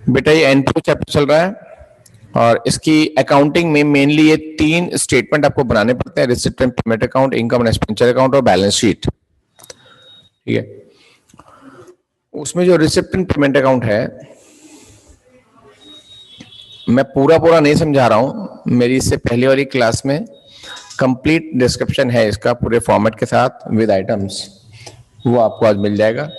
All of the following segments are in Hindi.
बेटा ये एनपीओ चैप्टर चल रहा है और इसकी अकाउंटिंग में मेनली ये 3 स्टेटमेंट आपको बनाने पड़ते हैं, receipt and payment account, income and expenditure account और बैलेंस शीट। ठीक है, उसमें जो रिसिप्ट एंड पेमेंट अकाउंट है, मैं पूरा पूरा नहीं समझा रहा हूं, मेरी इससे पहले वाली क्लास में कंप्लीट डिस्क्रिप्शन है इसका पूरे फॉर्मेट के साथ विद आइटम्स, वो आपको आज मिल जाएगा।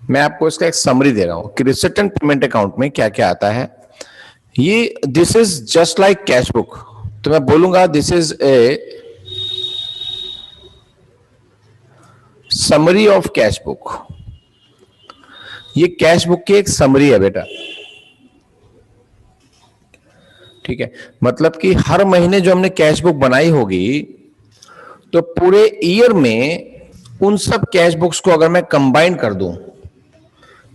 मैं आपको इसका एक समरी दे रहा हूं कि रिसिप्ट एंड पेमेंट अकाउंट में क्या क्या आता है। ये this is just like cash book, तो मैं बोलूंगा this is a summary of cash book. ये कैश बुक की एक समरी है बेटा। ठीक है, मतलब कि हर महीने जो हमने कैश बुक बनाई होगी, तो पूरे ईयर में उन सब कैश बुक्स को अगर मैं कंबाइन कर दूं,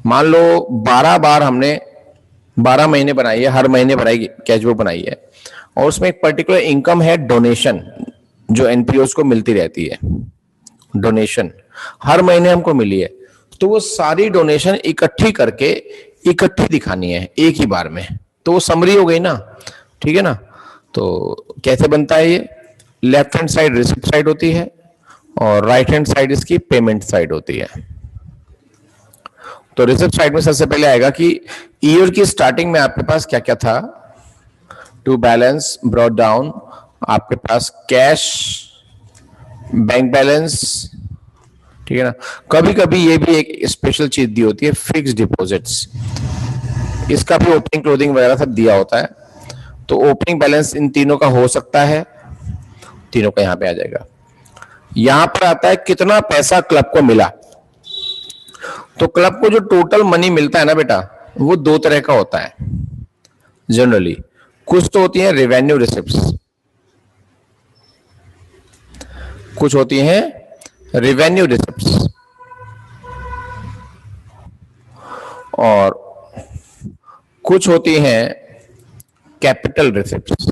मान लो 12 बार हमने 12 महीने बनाई है, हर महीने बनाई कैश बुक बनाई है, और उसमें एक पर्टिकुलर इनकम है डोनेशन, जो एनपीओस को मिलती रहती है, डोनेशन हर महीने हमको मिली है, तो वो सारी डोनेशन इकट्ठी करके इकट्ठी दिखानी है एक ही बार में, तो वो समरी हो गई ना। ठीक है ना, तो कैसे बनता है ये, left hand side receipt side होती है और राइट हैंड साइड इसकी पेमेंट साइड होती है। तो रिसिप्ट साइड में सबसे पहले आएगा कि ईयर की स्टार्टिंग में आपके पास क्या क्या था, टू बैलेंस ब्रॉट डाउन, आपके पास कैश, बैंक बैलेंस। ठीक है ना, कभी कभी ये भी एक स्पेशल चीज दी होती है, फिक्स डिपॉजिट्स, इसका भी ओपनिंग क्लोजिंग वगैरह सब दिया होता है। तो ओपनिंग बैलेंस इन तीनों का हो सकता है, तीनों का यहां पे आ जाएगा। यहां पर आता है कितना पैसा क्लब को मिला। तो क्लब को जो टोटल मनी मिलता है ना बेटा, वो 2 तरह का होता है जनरली। कुछ तो होती है रेवेन्यू रिसिप्ट्स, कुछ होती हैं रेवेन्यू रिसिप्ट्स, और कुछ होती हैं कैपिटल रिसिप्ट्स,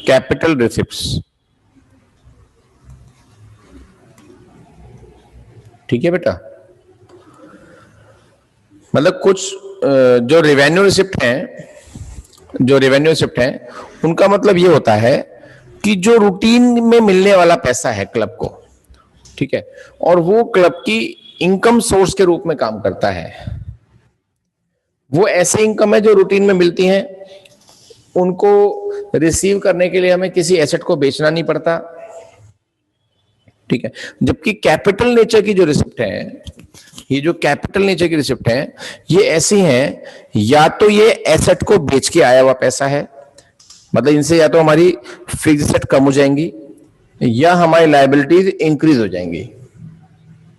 कैपिटल रिसिप्ट्स। ठीक है बेटा, मतलब कुछ जो रेवेन्यू रिसिप्ट हैं, जो रेवेन्यू रिसिप्ट हैं, उनका मतलब ये होता है कि जो रूटीन में मिलने वाला पैसा है क्लब को, ठीक है, और वो क्लब की इनकम सोर्स के रूप में काम करता है। वो ऐसी इनकम है जो रूटीन में मिलती हैं, उनको रिसीव करने के लिए हमें किसी एसेट को बेचना नहीं पड़ता। ठीक है, जबकि कैपिटल नेचर की जो रिसिप्ट है, ये जो कैपिटल नेचर की रिसिप्ट है, ये ऐसी हैं, या तो ये एसेट को बेच के आया हुआ पैसा है, मतलब इनसे या तो हमारी फिक्स एसेट कम हो जाएंगी या हमारी लायबिलिटीज इंक्रीज हो जाएंगी,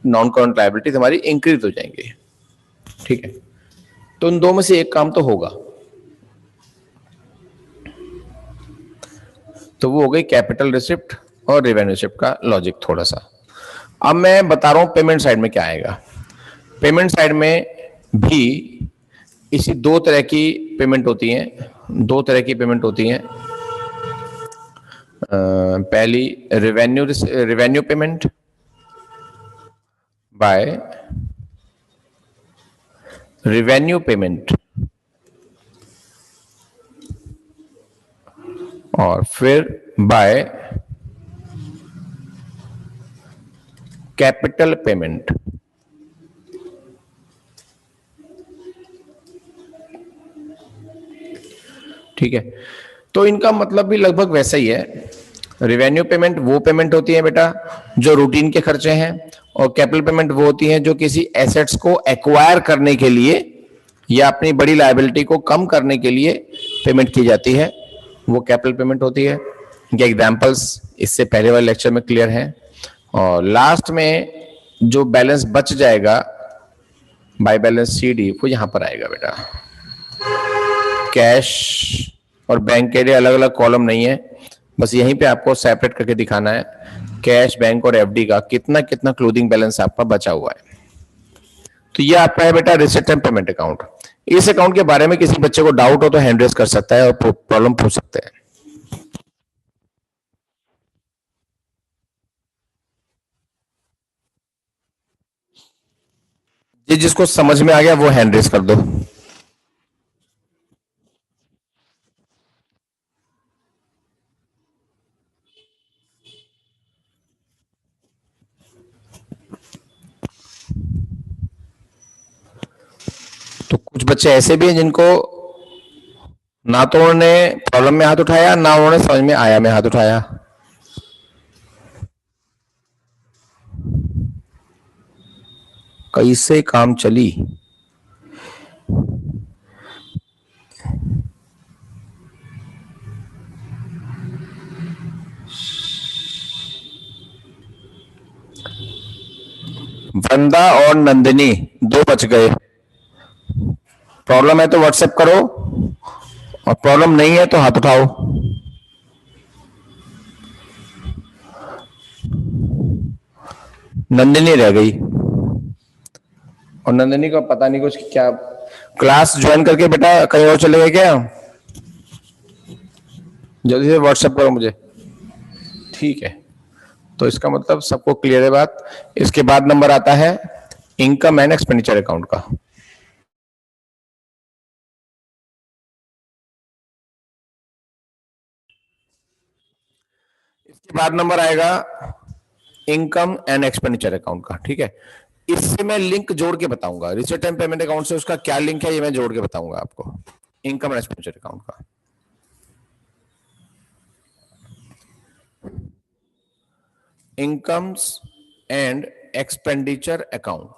नॉन करंट लायबिलिटीज हमारी इंक्रीज हो जाएंगी। ठीक है, तो इन दो में से एक काम तो होगा, तो वो हो गई कैपिटल रिसिप्ट और रेवेन्यू रिसिप्ट का लॉजिक थोड़ा सा। अब मैं बता रहा हूं पेमेंट साइड में क्या आएगा। पेमेंट साइड में भी इसी 2 तरह की पेमेंट होती हैं, 2 तरह की पेमेंट होती हैं। पहली revenue payment by revenue payment, और फिर बाय कैपिटल पेमेंट। ठीक है, तो इनका मतलब भी लगभग वैसा ही है। रेवेन्यू पेमेंट वो पेमेंट होती है बेटा जो रूटीन के खर्चे हैं, और कैपिटल पेमेंट वो होती है जो किसी एसेट्स को एक्वायर करने के लिए या अपनी बड़ी लायबिलिटी को कम करने के लिए पेमेंट की जाती है, वो कैपिटल पेमेंट होती है। इनके एग्जांपल्स इससे पहले वाले लेक्चर में क्लियर हैं। और लास्ट में जो बैलेंस बच जाएगा बाय बैलेंस सीडी, वो यहां पर आएगा बेटा। कैश और बैंक के लिए अलग अलग कॉलम नहीं है, बस यहीं पे आपको सेपरेट करके दिखाना है कैश, बैंक और एफडी का कितना कितना क्लोजिंग बैलेंस आपका बचा हुआ है। तो ये आपका है बेटा रिसिप्ट एंड पेमेंट अकाउंट। इस अकाउंट के बारे में किसी बच्चे को डाउट हो तो हैंड रेज कर सकता है और प्रॉब्लम पूछ सकते हैं। ये जिसको समझ में आ गया वो हैंड रेस कर दो। तो कुछ बच्चे ऐसे भी हैं जिनको ना तो उन्होंने प्रॉब्लम में हाथ उठाया, ना उन्होंने समझ में आया में हाथ उठाया। कैसे काम चली। वृंदा और नंदिनी दो बच गए। प्रॉब्लम है तो व्हाट्सएप करो और प्रॉब्लम नहीं है तो हाथ उठाओ। नंदिनी रह गई और नंदिनी को पता नहीं कुछ क्या क्लास ज्वाइन करके बेटा कहीं और चले गए क्या। जल्दी से व्हाट्सएप करो मुझे। ठीक है, तो इसका मतलब सबको क्लियर है बात। इसके बाद नंबर आता है इनकम एंड एक्सपेंडिचर अकाउंट का। इसके बाद नंबर आएगा इनकम एंड एक्सपेंडिचर अकाउंट का। ठीक है, इससे मैं लिंक जोड़ के बताऊंगा। रिसीट एंड पेमेंट अकाउंट से उसका क्या लिंक है ये मैं जोड़ के बताऊंगा आपको। इनकम एंड एक्सपेंडिचर अकाउंट का इनकम्स एंड एक्सपेंडिचर अकाउंट।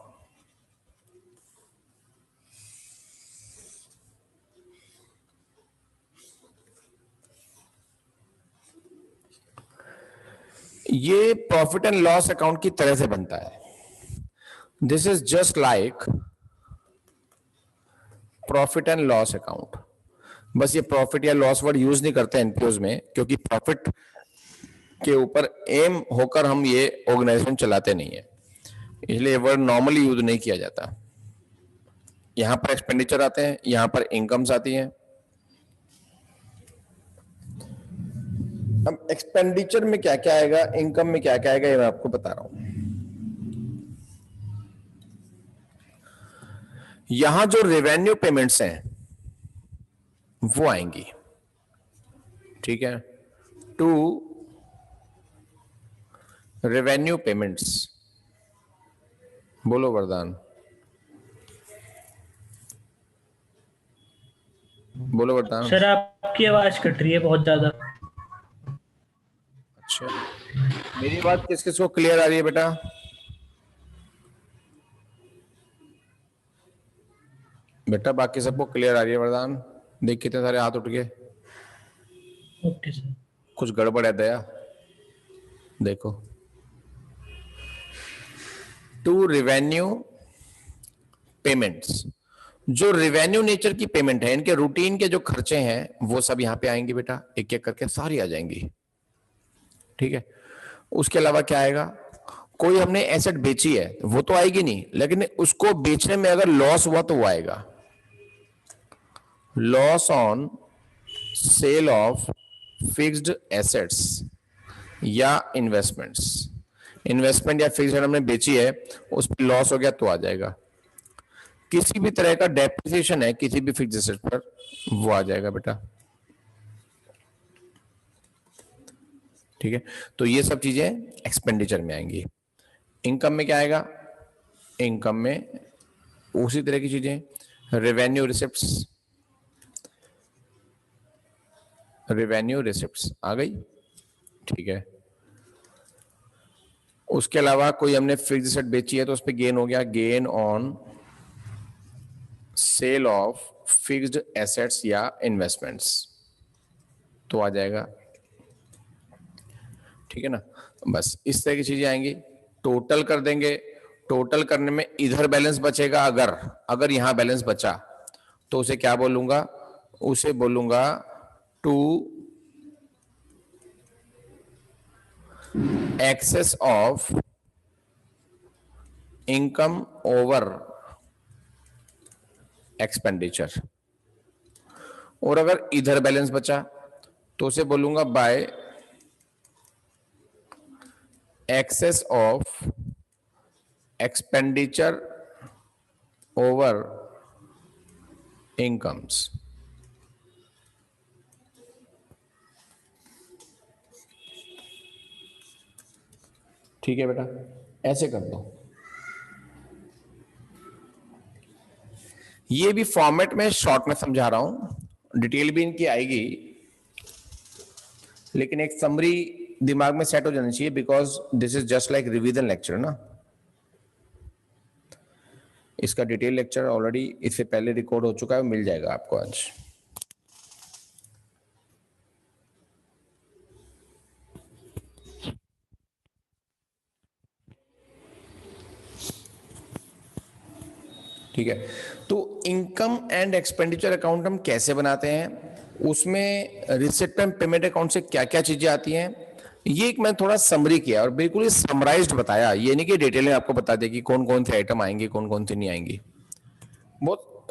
ये प्रॉफिट एंड लॉस अकाउंट की तरह से बनता है। This is just like profit and loss account. बस ये प्रॉफिट या लॉस वर्ड यूज नहीं करते एनपीओज में, क्योंकि प्रॉफिट के ऊपर एम होकर हम ये ऑर्गेनाइजेशन चलाते नहीं है, इसलिए वर्ड नॉर्मली यूज नहीं किया जाता। यहां पर एक्सपेंडिचर आते हैं, यहां पर इनकम्स आती हैं। अब एक्सपेंडिचर में क्या क्या आएगा, इनकम में क्या क्या आएगा, ये मैं आपको बता रहा हूं। यहां जो रेवेन्यू पेमेंट्स हैं वो आएंगी। ठीक है, टू रेवेन्यू पेमेंट्स। बोलो वरदान, बोलो वरदान। सर आपकी आवाज कट रही है बहुत ज्यादा। अच्छा, मेरी बात किस किस को क्लियर आ रही है बेटा। बेटा बाकी सबको क्लियर आ रही है वरदान। देख कितने सारे हाथ उठ गए। Okay sir. कुछ गड़बड़ है दया, देखो। टू रेवेन्यू पेमेंट्स, जो रेवेन्यू नेचर की पेमेंट है, इनके रूटीन के जो खर्चे हैं वो सब यहां पे आएंगे बेटा, एक एक करके सारी आ जाएंगी। ठीक है, उसके अलावा क्या आएगा, कोई हमने एसेट बेची है वो तो आएगी नहीं, लेकिन उसको बेचने में अगर लॉस हुआ तो वो आएगा। Loss on sale of fixed assets या इन्वेस्टमेंट्स। इन्वेस्टमेंट या फिक्स्ड हमने बेची है, उस पर लॉस हो गया तो आ जाएगा। किसी भी तरह का डेप्रिसिएशन है किसी भी फिक्स्ड एसेट पर, वो आ जाएगा बेटा। ठीक है, तो ये सब चीजें एक्सपेंडिचर में आएंगी। इनकम में क्या आएगा, इनकम में उसी तरह की चीजें, रेवेन्यू रिसिप्ट्स, रेवेन्यू रिसिप्ट्स आ गई। ठीक है, उसके अलावा कोई हमने फिक्स्ड एसेट बेची है तो उस पर गेन हो गया, gain on sale of fixed assets या इन्वेस्टमेंट्स, तो आ जाएगा। ठीक है ना, बस इस तरह की चीजें आएंगी। टोटल कर देंगे, टोटल करने में इधर बैलेंस बचेगा, अगर अगर यहां बैलेंस बचा तो उसे क्या बोलूंगा, उसे बोलूंगा to excess of income over expenditure. और अगर इधर बैलेंस बचा तो उसे बोलूंगा by excess of expenditure over incomes. ठीक है बेटा, ऐसे कर दो। ये भी फॉर्मेट में शॉर्ट में समझा रहा हूं, डिटेल भी इनकी आएगी, लेकिन एक समरी दिमाग में सेट हो जानी चाहिए, because this is just like revision lecture ना। इसका डिटेल लेक्चर ऑलरेडी इससे पहले रिकॉर्ड हो चुका है, मिल जाएगा आपको आज। ठीक है, तो इनकम एंड एक्सपेंडिचर अकाउंट हम कैसे बनाते हैं, उसमें रिसिप्ट एंड पेमेंट अकाउंट से क्या क्या चीजें आती हैं, ये एक मैं थोड़ा समरी किया और बिल्कुल ही समराइज्ड बताया। ये नहीं कि डिटेल में आपको बता दे कि कौन कौन से आइटम आएंगे कौन कौन से नहीं आएंगी, बहुत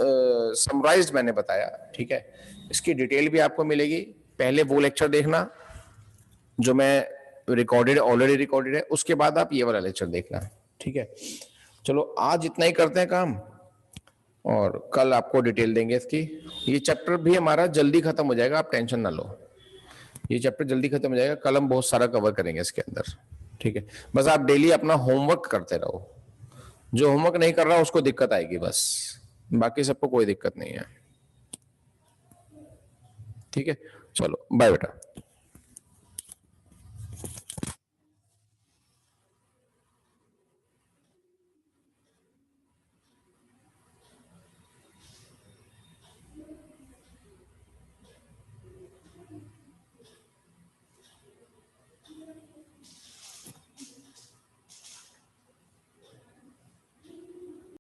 समराइज्ड मैंने बताया। ठीक है, इसकी डिटेल भी आपको मिलेगी। पहले वो लेक्चर देखना जो मैं रिकॉर्डेड, ऑलरेडी रिकॉर्डेड है, उसके बाद आप ये वाला लेक्चर देखना। ठीक है, चलो आज इतना ही करते हैं काम, और कल आपको डिटेल देंगे इसकी। ये चैप्टर भी हमारा जल्दी खत्म हो जाएगा, आप टेंशन ना लो, ये चैप्टर जल्दी खत्म हो जाएगा। कल हम बहुत सारा कवर करेंगे इसके अंदर। ठीक है, बस आप डेली अपना होमवर्क करते रहो, जो होमवर्क नहीं कर रहा उसको दिक्कत आएगी बस, बाकी सबको कोई दिक्कत नहीं है। ठीक है, चलो बाय बेटा।